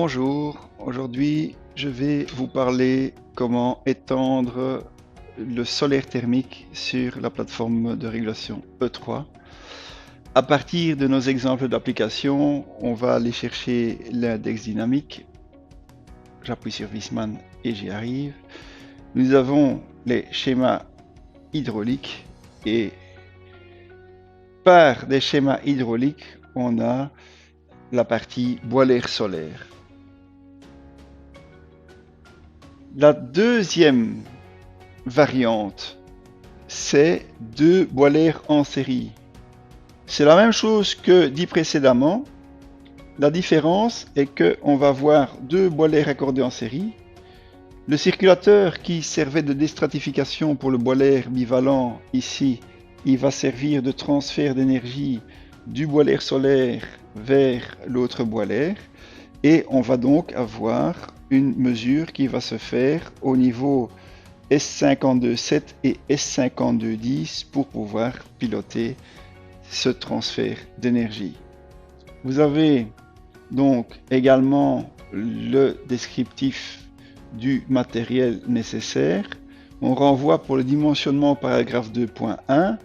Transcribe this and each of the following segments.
Bonjour, aujourd'hui je vais vous parler comment étendre le solaire thermique sur la plateforme de régulation E3. À partir de nos exemples d'application, on va aller chercher l'index dynamique. J'appuie sur Visman et j'y arrive. Nous avons les schémas hydrauliques et par des schémas hydrauliques, on a la partie boiler solaire. La deuxième variante, c'est deux boilers en série. C'est la même chose que dit précédemment. La différence est qu'on va voir deux boilers accordés en série. Le circulateur qui servait de déstratification pour le boiler bivalent ici, il va servir de transfert d'énergie du boiler solaire vers l'autre boiler. Et on va donc avoir une mesure qui va se faire au niveau S52.7 et S52.10 pour pouvoir piloter ce transfert d'énergie. Vous avez donc également le descriptif du matériel nécessaire. On renvoie pour le dimensionnement au paragraphe 2.1.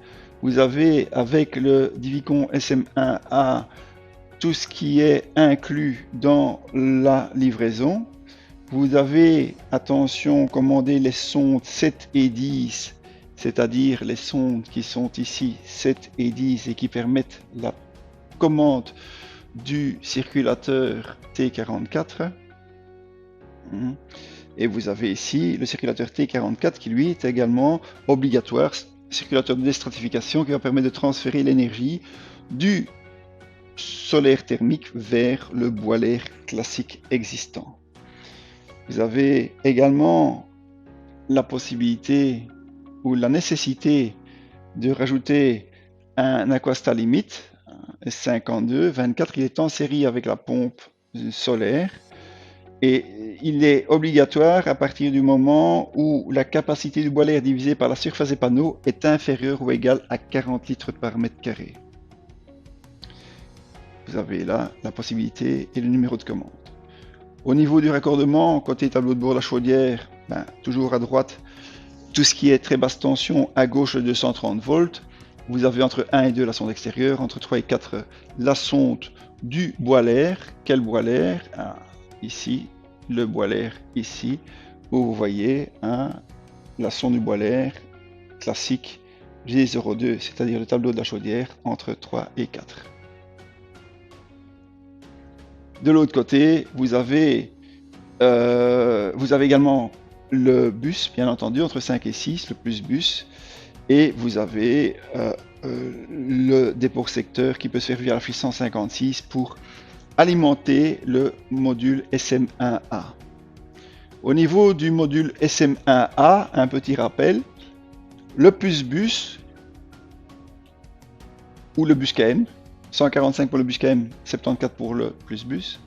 Vous avez avec le Divicon SM1A tout ce qui est inclus dans la livraison. Vous avez, attention, commandé les sondes 7 et 10, c'est-à-dire les sondes qui sont ici 7 et 10 et qui permettent la commande du circulateur T44. Et vous avez ici le circulateur T44 qui lui est également obligatoire, circulateur de déstratification qui va permettre de transférer l'énergie du solaire thermique vers le boiler classique existant. Vous avez également la possibilité ou la nécessité de rajouter un Aquasta Limit S52 24 qui est en série avec la pompe solaire et il est obligatoire à partir du moment où la capacité du boiler divisée par la surface des panneaux est inférieure ou égale à 40 litres par mètre carré. Vous avez là la possibilité et le numéro de commande. Au niveau du raccordement, côté tableau de bord de la chaudière, toujours à droite, tout ce qui est très basse tension, à gauche le 230 volts. Vous avez entre 1 et 2 la sonde extérieure, entre 3 et 4 la sonde du boiler. Quel boiler? Ici, le boiler ici, où vous voyez la sonde du boiler classique G02, c'est-à-dire le tableau de la chaudière entre 3 et 4. De l'autre côté, vous avez également le bus, bien entendu, entre 5 et 6, le plus bus. Et vous avez le dépôt secteur qui peut servir à la fil 156 pour alimenter le module SM1A. Au niveau du module SM1A, un petit rappel, le plus bus ou le bus KM, 145 pour le bus KM, 74 pour le plus bus.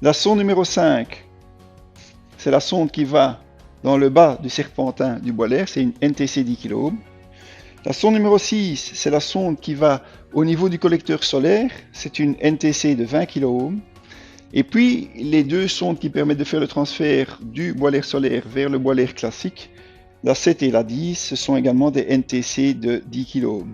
La sonde numéro 5, c'est la sonde qui va dans le bas du serpentin du boiler, c'est une NTC 10 kΩ. La sonde numéro 6, c'est la sonde qui va au niveau du collecteur solaire, c'est une NTC de 20 kΩ. Et puis, les deux sondes qui permettent de faire le transfert du boiler solaire vers le boiler classique, la 7 et la 10, ce sont également des NTC de 10 kΩ.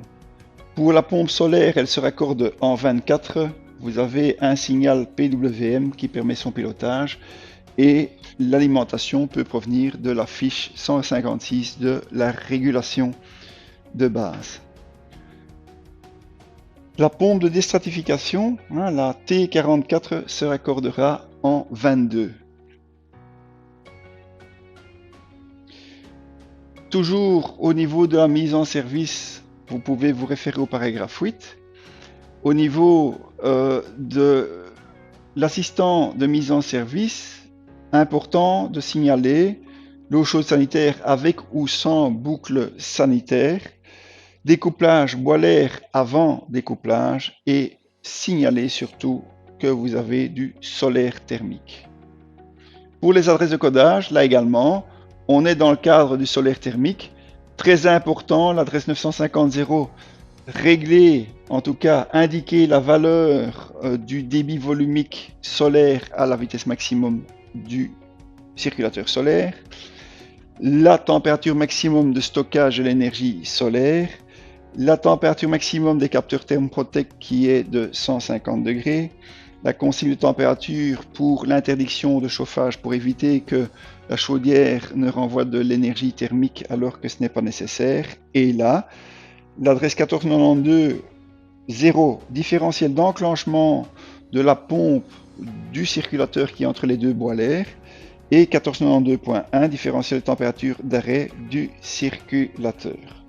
Pour la pompe solaire, elle se raccorde en 24. Vous avez un signal PWM qui permet son pilotage et l'alimentation peut provenir de la fiche 156 de la régulation de base. La pompe de déstratification, la T44, se raccordera en 22. Toujours au niveau de la mise en service, vous pouvez vous référer au paragraphe 8. Au niveau de l'assistant de mise en service, important de signaler l'eau chaude sanitaire avec ou sans boucle sanitaire, découplage boiler avant découplage et signaler surtout que vous avez du solaire thermique. Pour les adresses de codage, là également, on est dans le cadre du solaire thermique. Très important, l'adresse 950.0 régler, en tout cas indiquer la valeur du débit volumique solaire à la vitesse maximum du circulateur solaire, la température maximum de stockage de l'énergie solaire, la température maximum des capteurs Thermoprotect qui est de 150 degrés, la consigne de température pour l'interdiction de chauffage pour éviter que la chaudière ne renvoie de l'énergie thermique alors que ce n'est pas nécessaire, et là, l'adresse 1492 0, différentiel d'enclenchement de la pompe du circulateur qui est entre les deux boilers, et 1492.1, différentiel de température d'arrêt du circulateur.